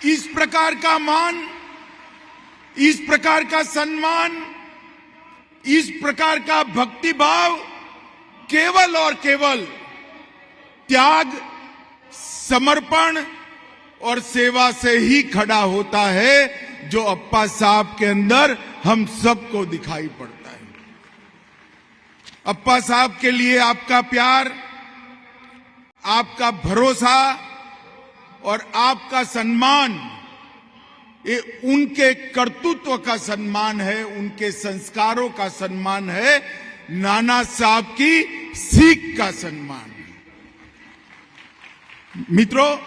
इस प्रकार का मान, इस प्रकार का सम्मान, इस प्रकार का भक्ति भाव केवल और केवल त्याग, समर्पण और सेवा से ही खड़ा होता है, जो अप्पा साहब के अंदर हम सबको दिखाई पड़ता है। अप्पा साहब के लिए आपका प्यार, आपका भरोसा और आपका सम्मान, ये उनके कर्तृत्व का सम्मान है, उनके संस्कारों का सम्मान है, नाना साहब की सीख का सम्मान है। मित्रों,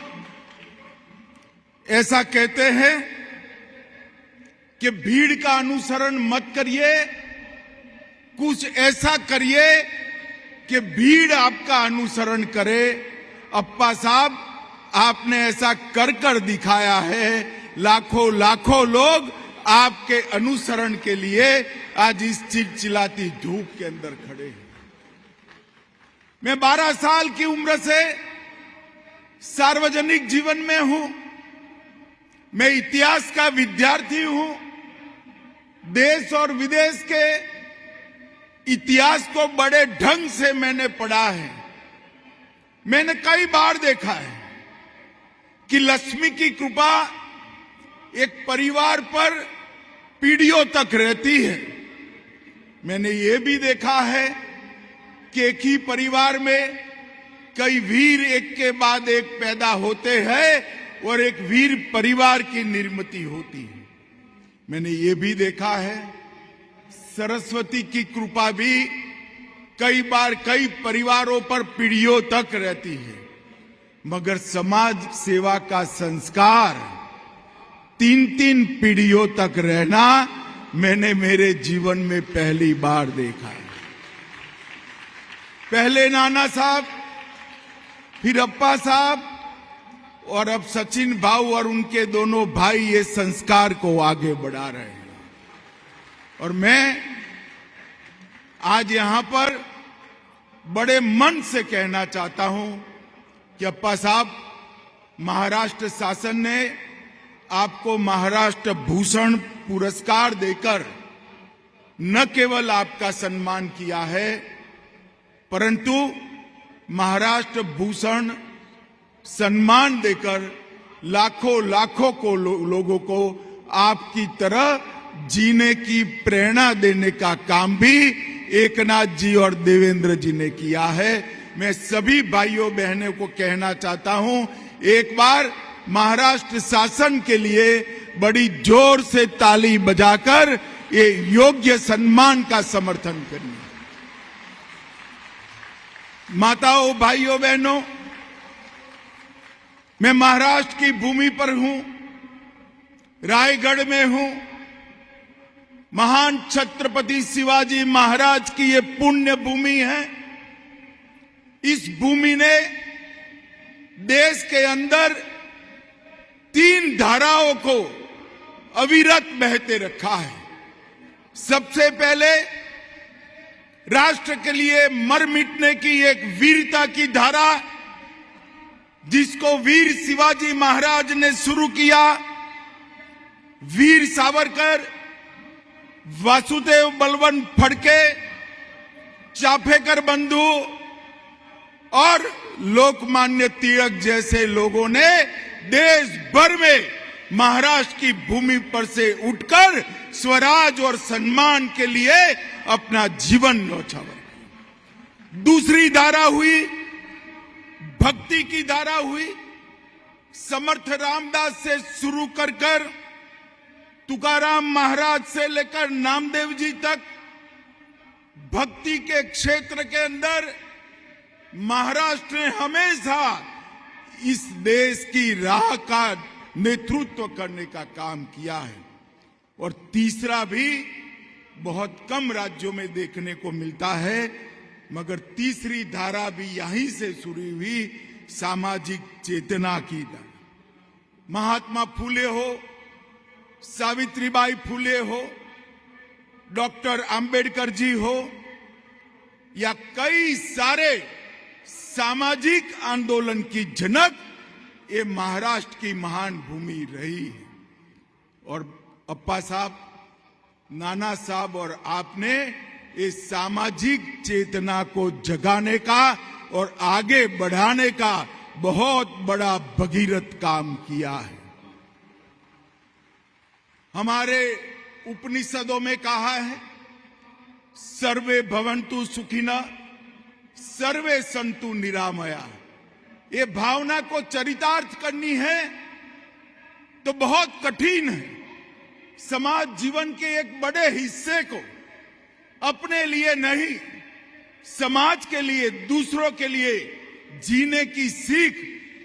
ऐसा कहते हैं कि भीड़ का अनुसरण मत करिए, कुछ ऐसा करिए कि भीड़ आपका अनुसरण करे। अप्पा साहब, आपने ऐसा कर कर दिखाया है। लाखों लाखों लोग आपके अनुसरण के लिए आज इस चिलचिलाती धूप के अंदर खड़े हैं। मैं 12 साल की उम्र से सार्वजनिक जीवन में हूं। मैं इतिहास का विद्यार्थी हूं। देश और विदेश के इतिहास को बड़े ढंग से मैंने पढ़ा है। मैंने कई बार देखा है कि लक्ष्मी की कृपा एक परिवार पर पीढ़ियों तक रहती है। मैंने ये भी देखा है कि एक ही परिवार में कई वीर एक के बाद एक पैदा होते हैं और एक वीर परिवार की निर्मिति होती है। मैंने ये भी देखा है सरस्वती की कृपा भी कई बार कई परिवारों पर पीढ़ियों तक रहती है, मगर समाज सेवा का संस्कार 3-3 पीढ़ियों तक रहना मैंने मेरे जीवन में पहली बार देखा है। पहले नाना साहब, फिर अप्पा साहब और अब सचिन भाऊ और उनके दोनों भाई ये संस्कार को आगे बढ़ा रहे हैं। और मैं आज यहां पर बड़े मन से कहना चाहता हूं कि अप्पा साहब, महाराष्ट्र शासन ने आपको महाराष्ट्र भूषण पुरस्कार देकर न केवल आपका सम्मान किया है, परंतु महाराष्ट्र भूषण सम्मान देकर लाखों लाखों को लोगों को आपकी तरह जीने की प्रेरणा देने का काम भी एकनाथ जी और देवेंद्र जी ने किया है। मैं सभी भाइयों बहनों को कहना चाहता हूं, एक बार महाराष्ट्र शासन के लिए बड़ी जोर से ताली बजाकर ये योग्य सम्मान का समर्थन करिए। माताओं, भाइयों, बहनों, मैं महाराष्ट्र की भूमि पर हूं, रायगढ़ में हूं। महान छत्रपति शिवाजी महाराज की ये पुण्य भूमि है। इस भूमि ने देश के अंदर 3 धाराओं को अविरत बहते रखा है। सबसे पहले राष्ट्र के लिए मर मिटने की एक वीरता की धारा, जिसको वीर शिवाजी महाराज ने शुरू किया। वीर सावरकर, वासुदेव बलवंत फड़के, चाफेकर बंधु और लोकमान्य तिलक जैसे लोगों ने देश भर में महाराष्ट्र की भूमि पर से उठकर स्वराज और सम्मान के लिए अपना जीवन न्यौछावर। दूसरी धारा हुई भक्ति की धारा हुई। समर्थ रामदास से शुरू कर तुकाराम महाराज से लेकर नामदेव जी तक भक्ति के क्षेत्र के अंदर महाराष्ट्र ने हमेशा इस देश की राह का नेतृत्व करने का काम किया है। और तीसरा भी बहुत कम राज्यों में देखने को मिलता है, मगर तीसरी धारा भी यहीं से शुरू हुई, सामाजिक चेतना की धारा। महात्मा फूले हो, सावित्रीबाई फूले हो, डॉक्टर अंबेडकर जी हो, या कई सारे सामाजिक आंदोलन की जनक ये महाराष्ट्र की महान भूमि रही है। और अप्पा साहब, नाना साहब और आपने इस सामाजिक चेतना को जगाने का और आगे बढ़ाने का बहुत बड़ा भगीरथ काम किया है। हमारे उपनिषदों में कहा है, सर्वे भवन्तु सुखिनः सर्वे सन्तु निरामया। ये भावना को चरितार्थ करनी है तो बहुत कठिन है। समाज जीवन के एक बड़े हिस्से को अपने लिए नहीं, समाज के लिए, दूसरों के लिए जीने की सीख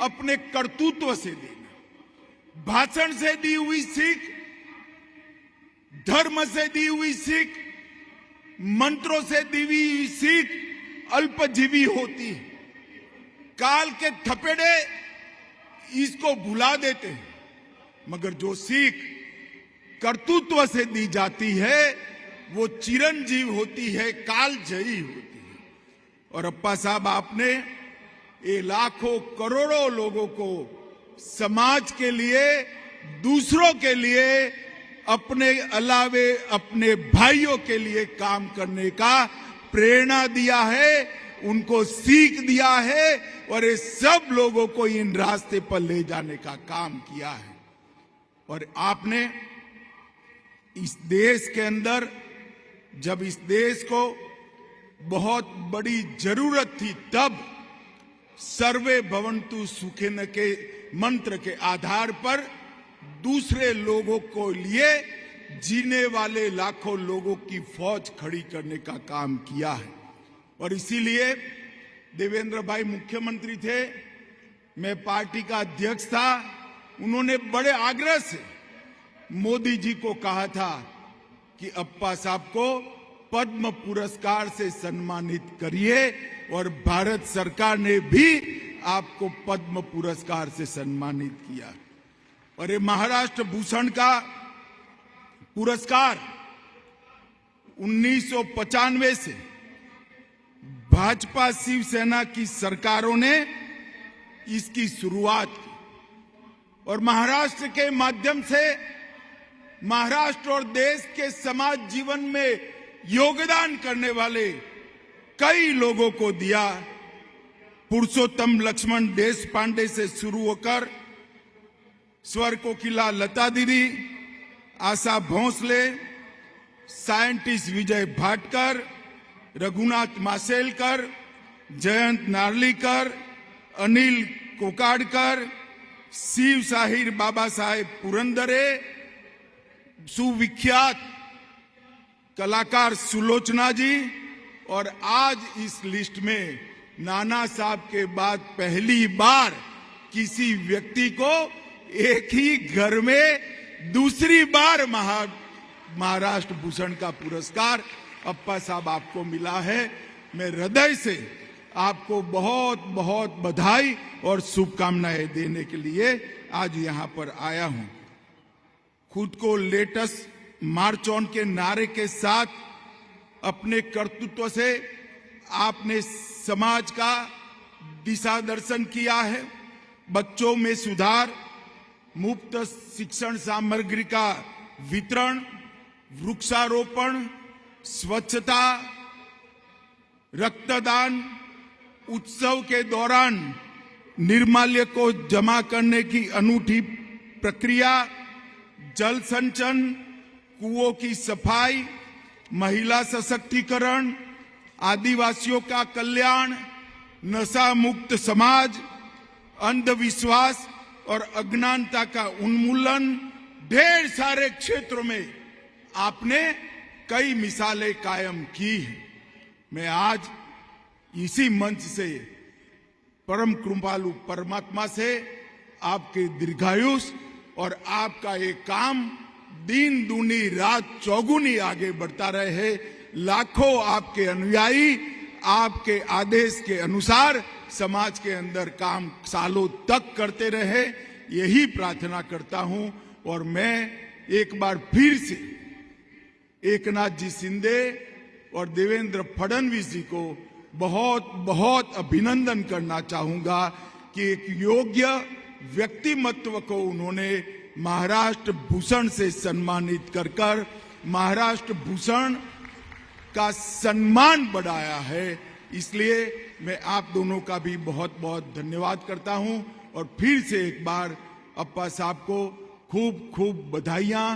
अपने कर्तृत्व से देना। भाषण से दी हुई सीख, धर्म से दी हुई सीख, मंत्रों से दी हुई सीख अल्पजीवी होती है। काल के थपेड़े इसको भुला देते हैं, मगर जो सीख कर्तृत्व से दी जाती है वो चिरंजीव होती है, कालजयी होती है। और अप्पा साहब, आपने ये लाखों करोड़ों लोगों को समाज के लिए, दूसरों के लिए, अपने अलावे अपने भाइयों के लिए काम करने का प्रेरणा दिया है, उनको सीख दिया है और ये सब लोगों को इन रास्ते पर ले जाने का काम किया है। और आपने इस देश के अंदर, जब इस देश को बहुत बड़ी जरूरत थी, तब सर्वे भवन्तु सुखिनः के मंत्र के आधार पर दूसरे लोगों को लिए जीने वाले लाखों लोगों की फौज खड़ी करने का काम किया है। और इसीलिए देवेंद्र भाई मुख्यमंत्री थे, मैं पार्टी का अध्यक्ष था, उन्होंने बड़े आग्रह से मोदी जी को कहा था कि अप्पा साहब को पद्म पुरस्कार से सम्मानित करिए, और भारत सरकार ने भी आपको पद्म पुरस्कार से सम्मानित किया। और ये महाराष्ट्र भूषण का पुरस्कार 1995 से भाजपा शिवसेना की सरकारों ने इसकी शुरुआत की, और महाराष्ट्र के माध्यम से महाराष्ट्र और देश के समाज जीवन में योगदान करने वाले कई लोगों को दिया। पुरुषोत्तम लक्ष्मण देशपांडे से शुरू होकर स्वर कोकिला लता दीदी, आशा भोसले, साइंटिस्ट विजय भाटकर, रघुनाथ माशेलकर, जयंत नार्लिकर, अनिल कोकाड़कर, शिव शाहीर बाबा साहेब पुरंदरे, सुविख्यात कलाकार सुलोचना जी, और आज इस लिस्ट में नाना साहब के बाद पहली बार किसी व्यक्ति को एक ही घर में दूसरी बार महाराष्ट्र भूषण का पुरस्कार अप्पा साहब आपको मिला है। मैं हृदय से आपको बहुत बहुत बधाई और शुभकामनाएं देने के लिए आज यहां पर आया हूं। खुद को लेटेस्ट मार्च ऑन के नारे के साथ अपने कर्तृत्व से आपने समाज का दिशा दर्शन किया है। बच्चों में सुधार, मुफ्त शिक्षण सामग्री का वितरण, वृक्षारोपण, स्वच्छता, रक्तदान, उत्सव के दौरान निर्माल्य को जमा करने की अनूठी प्रक्रिया, जल संचयन, कुओं की सफाई, महिला सशक्तिकरण, आदिवासियों का कल्याण, नशा मुक्त समाज, अंधविश्वास और अज्ञानता का उन्मूलन, ढेर सारे क्षेत्रों में आपने कई मिसालें कायम की हैं। मैं आज इसी मंच से परम कृपालु परमात्मा से आपके दीर्घायुष और आपका ये काम दिन दूनी रात चौगुनी आगे बढ़ता रहे। लाखों आपके अनुयायी आपके आदेश के अनुसार समाज के अंदर काम सालों तक करते रहे, यही प्रार्थना करता हूं। और मैं एक बार फिर से एकनाथ जी शिंदे और देवेंद्र फडणवीस जी को बहुत बहुत अभिनंदन करना चाहूंगा कि एक योग्य व्यक्तिमत्व को उन्होंने महाराष्ट्र भूषण से सम्मानित कर महाराष्ट्र भूषण का सम्मान बढ़ाया है। इसलिए मैं आप दोनों का भी बहुत बहुत धन्यवाद करता हूं और फिर से एक बार अप्पा साहब को खूब खूब बधाइयां।